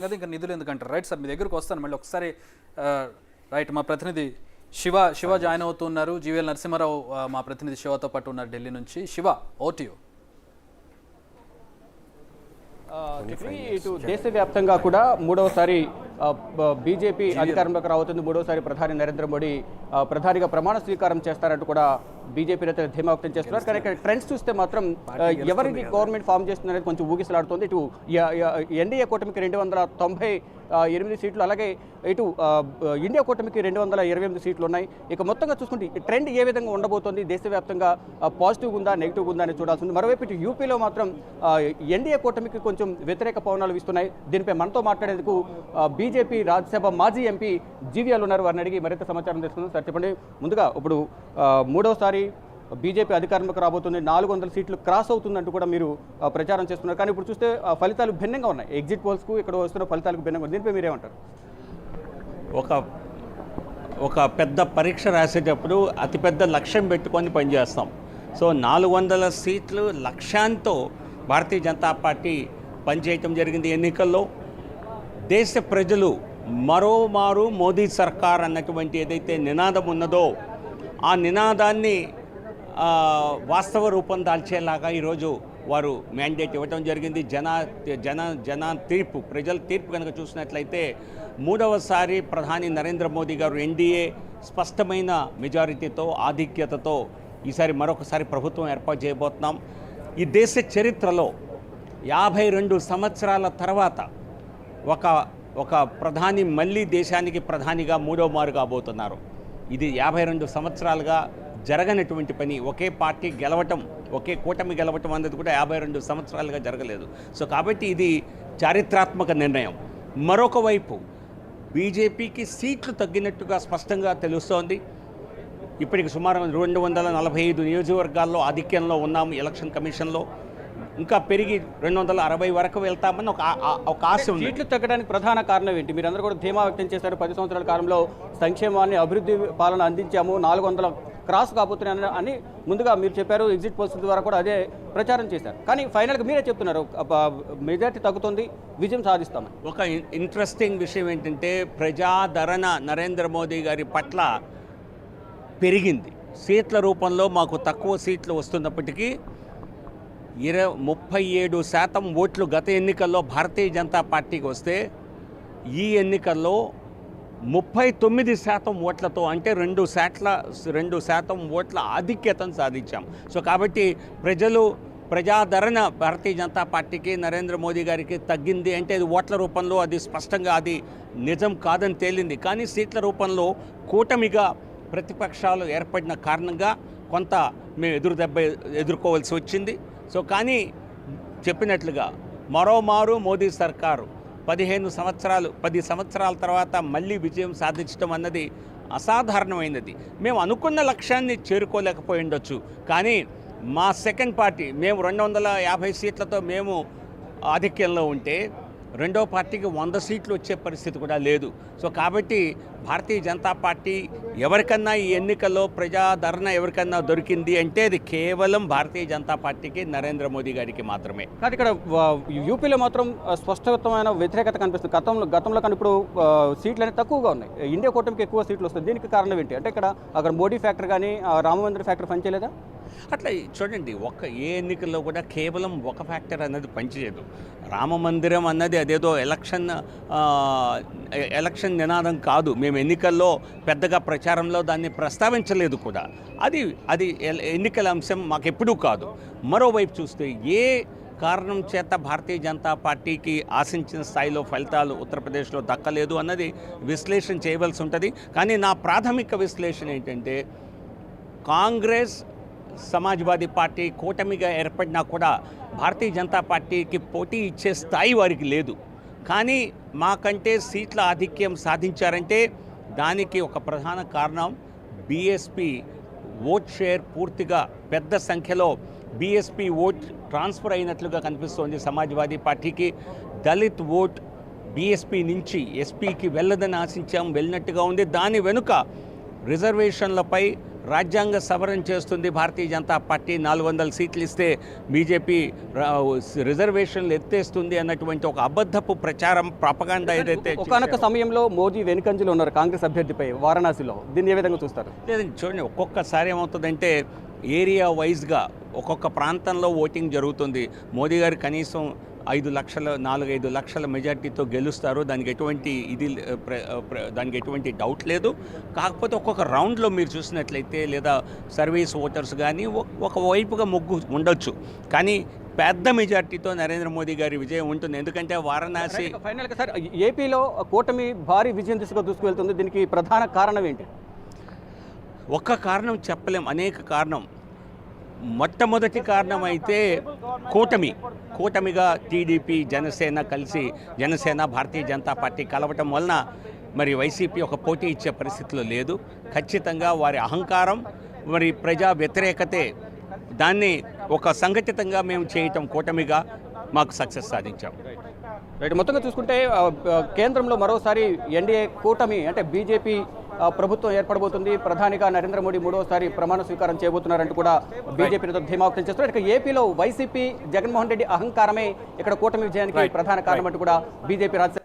కదా ఇంకా నిధులు ఎందుకంటారు. రైట్ సార్, మీ దగ్గరకు వస్తాను మళ్ళీ ఒకసారి. రైట్, మా ప్రతినిధి శివ జాయిన్ అవుతున్నారు. జీవీఎల్ నరసింహారావు మా ప్రతినిధి శివతో పాటు ఉన్నారు ఢిల్లీ నుంచి. Shiva, vote you. ఇటు దేశవ్యాప్తంగా కూడా మూడవసారి బీజేపీ అధికారంలోకి రాబోతుంది. మూడవసారి ప్రధాని నరేంద్ర మోడీ ప్రధానిగా ప్రమాణ స్వీకారం చేస్తారంటూ కూడా బీజేపీ నేతలు ధీమా వ్యక్తం చేస్తున్నారు. కానీ ఇక్కడ ట్రెండ్స్ చూస్తే మాత్రం ఎవరికి గవర్నమెంట్ ఫామ్ చేస్తుంది అనేది కొంచెం ఊగిసలాడుతుంది. ఇటు ఎన్డీఏ కూటమికి 298 సీట్లు, అలాగే ఇటు ఇండియా కూటమికి 228 సీట్లు ఉన్నాయి. ఇక మొత్తంగా చూసుకుంటే ట్రెండ్ ఏ విధంగా ఉండబోతోంది, దేశవ్యాప్తంగా పాజిటివ్ ఉందా నెగిటివ్ ఉందా అని చూడాల్సి ఉంది. మరోవైపు ఇటు యూపీలో మాత్రం ఎన్డీఏ కూటమికి కొంచెం వ్యతిరేక పవనాలు వీస్తున్నాయి. దీనిపై మనతో మాట్లాడేందుకు బీజేపీ రాజ్యసభ మాజీ ఎంపీ జీవీఎల్ ఉన్నారు. వారిని అడిగి మరింత సమాచారం తెలుసుకుందాం. సార్ చెప్పండి, ముందుగా ఇప్పుడు మూడవసారి బీజేపీ అధికారంలోకి రాబోతుంది, 400 సీట్లు క్రాస్ అవుతుందంటూ కూడా మీరు ప్రచారం చేస్తున్నారు. కానీ ఇప్పుడు చూస్తే ఫలితాలు భిన్నంగా ఉన్నాయి. ఎగ్జిట్ పోల్స్కు ఇక్కడ వస్తున్న ఫలితాలకు భిన్నంగా ఉంది. దీనిపై మీరేమంటారు? ఒక పెద్ద పరీక్ష రాసేటప్పుడు అతిపెద్ద లక్ష్యం పెట్టుకొని పనిచేస్తాం. సో 400 సీట్లు లక్ష్యంతో భారతీయ జనతా పార్టీ పనిచేయటం జరిగింది. ఎన్నికల్లో దేశ ప్రజలు మరోమారు మోదీ సర్కార్ అన్నటువంటి ఏదైతే నినాదం ఉన్నదో ఆ నినాదాన్ని వాస్తవ రూపం దాల్చేలాగా ఈరోజు వారు మ్యాండేట్ ఇవ్వడం జరిగింది. జన తీర్పు, ప్రజల తీర్పు కనుక చూసినట్లయితే మూడవసారి ప్రధాని నరేంద్ర మోదీ గారు ఎన్డీఏ స్పష్టమైన మెజారిటీతో, ఆధిక్యతతో ఈసారి మరొకసారి ప్రభుత్వం ఏర్పాటు చేయబోతున్నాం. ఈ దేశ చరిత్రలో 52 సంవత్సరాల తర్వాత ఒక ప్రధాని మళ్ళీ దేశానికి ప్రధానిగా మూడో మారు కాబోతున్నారు. ఇది 52 సంవత్సరాలుగా జరగనటువంటి పని. ఒకే పార్టీ గెలవటం, ఒకే కూటమి గెలవటం అన్నది కూడా 52 సంవత్సరాలుగా జరగలేదు. సో కాబట్టి ఇది చారిత్రాత్మక నిర్ణయం. మరొక వైపు బీజేపీకి సీట్లు తగ్గినట్టుగా స్పష్టంగా తెలుస్తోంది. ఇప్పటికి సుమారు 245 నియోజకవర్గాల్లో ఆధిక్యంలో ఉన్నాము. ఎలక్షన్ కమిషన్లో ఇంకా పెరిగి 260 వరకు వెళ్తామని ఒక ఆశ ఉంది. సీట్లు తగ్గడానికి ప్రధాన కారణం ఏంటి? మీరందరూ కూడా ధీమా వ్యక్తం చేశారు. 10 సంవత్సరాల కాలంలో సంక్షేమాన్ని, అభివృద్ధి పాలన అందించాము, 400 క్రాస్ కాబోతున్నాయని అని ముందుగా మీరు చెప్పారు. ఎగ్జిట్ పోల్స్ ద్వారా కూడా అదే ప్రచారం చేశారు. కానీ ఫైనల్గా మీరే చెప్తున్నారు మెజారిటీ తగ్గుతుంది, విజయం సాధిస్తామని. ఒక ఇంట్రెస్టింగ్ విషయం ఏంటంటే ప్రజాదరణ నరేంద్ర మోదీ గారి పట్ల పెరిగింది. సీట్ల రూపంలో మాకు తక్కువ సీట్లు వస్తున్నప్పటికీ 37% ఓట్లు గత ఎన్నికల్లో భారతీయ జనతా పార్టీకి వస్తే ఈ ఎన్నికల్లో 39% ఓట్లతో, అంటే 2% ఓట్ల ఆధిక్యతను సాధించాం. సో కాబట్టి ప్రజాదరణ భారతీయ జనతా పార్టీకి, నరేంద్ర మోదీ గారికి తగ్గింది అంటే అది ఓట్ల రూపంలో అది స్పష్టంగా అది నిజం కాదని తేలింది. కానీ సీట్ల రూపంలో కూటమిగా ప్రతిపక్షాలు ఏర్పడిన కారణంగా కొంత మేము ఎదుర్కోవాల్సి వచ్చింది. సో కానీ చెప్పినట్లుగా మరోమారు మోదీ సర్కారు 10 సంవత్సరాల తర్వాత మళ్ళీ విజయం సాధించడం అన్నది అసాధారణమైనది. మేము అనుకున్న లక్ష్యాన్ని చేరుకోలేకపోయి ఉండొచ్చు. కానీ మా సెకండ్ పార్టీ, మేము 250 సీట్లతో మేము ఆధిక్యంలో ఉంటే రెండో పార్టీకి 100 సీట్లు వచ్చే పరిస్థితి కూడా లేదు. సో కాబట్టి భారతీయ జనతా పార్టీ ఎవరికన్నా ఈ ఎన్నికల్లో ప్రజాదరణ ఎవరికన్నా దొరికింది అంటే అది కేవలం భారతీయ జనతా పార్టీకి, నరేంద్ర మోదీ గారికి మాత్రమే. కానీ ఇక్కడ యూపీలో మాత్రం స్పష్టమైన వ్యతిరేకత కనిపిస్తుంది. గతంలో కానీ ఇప్పుడు సీట్లు అనేది తక్కువగా ఉన్నాయి. ఇండియా కూటమికి ఎక్కువ సీట్లు వస్తాయి. దీనికి కారణం ఏంటి? అంటే అక్కడ మోడీ ఫ్యాక్టర్ కానీ రామమందిర ఫ్యాక్టర్ పనిచేయలేదా? అట్లా చూడండి, ఏ ఎన్నికల్లో కూడా కేవలం ఒక ఫ్యాక్టర్ అన్నది పనిచేయదు. రామ మందిరం అన్నది అదేదో ఎలక్షన్ నినాదం కాదు. మేము ఎన్నికల్లో పెద్దగా ప్రచారంలో దాన్ని ప్రస్తావించలేదు కూడా. అది ఎన్నికల అంశం మాకెప్పుడూ కాదు. మరోవైపు చూస్తే ఏ కారణం చేత భారతీయ జనతా పార్టీకి ఆశించిన స్థాయిలో ఫలితాలు ఉత్తరప్రదేశ్లో దక్కలేదు అన్నది విశ్లేషణ చేయవలసి ఉంటుంది. కానీ నా ప్రాథమిక విశ్లేషణ ఏంటంటే కాంగ్రెస్, సమాజ్వాదీ పార్టీ కూటమిగా ఏర్పడినా కూడా భారతీయ జనతా పార్టీకి పోటీ ఇచ్చే స్థాయి వారికి లేదు. కానీ మాకంటే సీట్ల ఆధిక్యం సాధించారంటే దానికి ఒక ప్రధాన కారణం బీఎస్పీ ఓట్ షేర్ పూర్తిగా పెద్ద సంఖ్యలో బీఎస్పీ ఓట్ ట్రాన్స్ఫర్ అయినట్లుగా కనిపిస్తోంది సమాజ్వాదీ పార్టీకి. దళిత్ ఓట్ బీఎస్పీ నుంచి ఎస్పీకి వెళ్ళదని ఆశించాం, వెళ్ళినట్టుగా ఉంది. దాని వెనుక రిజర్వేషన్లపై రాజ్యాంగ సవరణ చేస్తుంది భారతీయ జనతా పార్టీ, 400 సీట్లు ఇస్తే బీజేపీ రిజర్వేషన్లు ఎత్తేస్తుంది అన్నటువంటి ఒక అబద్ధపు ప్రచారం ప్రపగాండా ఏదైతే ఒకనొక సమయంలో మోదీ వెనుకంజలో ఉన్నారు కాంగ్రెస్ అభ్యర్థిపై వారణాసిలో. దీన్ని ఏ విధంగా చూస్తారు? లేదండి, చూడండి, ఒక్కొక్కసారి ఏమవుతుందంటే ఏరియా వైజ్గా ఒక్కొక్క ప్రాంతంలో ఓటింగ్ జరుగుతుంది. మోదీ గారు కనీసం 4-5 లక్షల మెజార్టీతో గెలుస్తారు, దానికి ఎటువంటి డౌట్ లేదు. కాకపోతే ఒక్కొక్క రౌండ్లో మీరు చూసినట్లయితే లేదా సర్వీస్ ఓటర్స్ కానీ ఒక వైపుగా మొగ్గు ఉండొచ్చు, కానీ పెద్ద మెజార్టీతో నరేంద్ర మోదీ గారి విజయం ఉంటుంది. ఎందుకంటే వారణాసి ఫైనల్గా సార్ ఏపీలో కూటమి భారీ విజయం దిశగా దూసుకువెళ్తుంది. దీనికి ప్రధాన కారణం ఏంటి? ఒక్క కారణం చెప్పలేం, అనేక కారణం. మొట్టమొదటి కారణం అయితే కూటమిగా టీడీపీ జనసేన కలిసి, జనసేన భారతీయ జనతా పార్టీ కలవటం వలన మరి వైసీపీ ఒక పోటీ ఇచ్చే పరిస్థితిలో లేదు. ఖచ్చితంగా వారి అహంకారం, మరి ప్రజా వ్యతిరేకతే, దాన్ని ఒక సంఘటితంగా మేము చేయటం కూటమిగా మాకు సక్సెస్ సాధించాం. రైట్, మొత్తంగా చూసుకుంటే కేంద్రంలో మరోసారి ఎన్డీఏ కూటమి అంటే బీజేపీ ప్రభుత్వం ఏర్పడబోతుంది. ప్రధానిగా నరేంద్ర మోడీ 3వసారి ప్రమాణ స్వీకారం చేయబోతున్నారంటూ కూడా బీజేపీ నేతలు ధీమా వ్యక్తం చేస్తున్నారు. ఇక ఏపీలో వైసీపీ జగన్మోహన్ రెడ్డి అహంకారమే ఇక్కడ కూటమి విజయానికి ప్రధాన కారణం అంటూ కూడా బీజేపీ రాజ్యసభ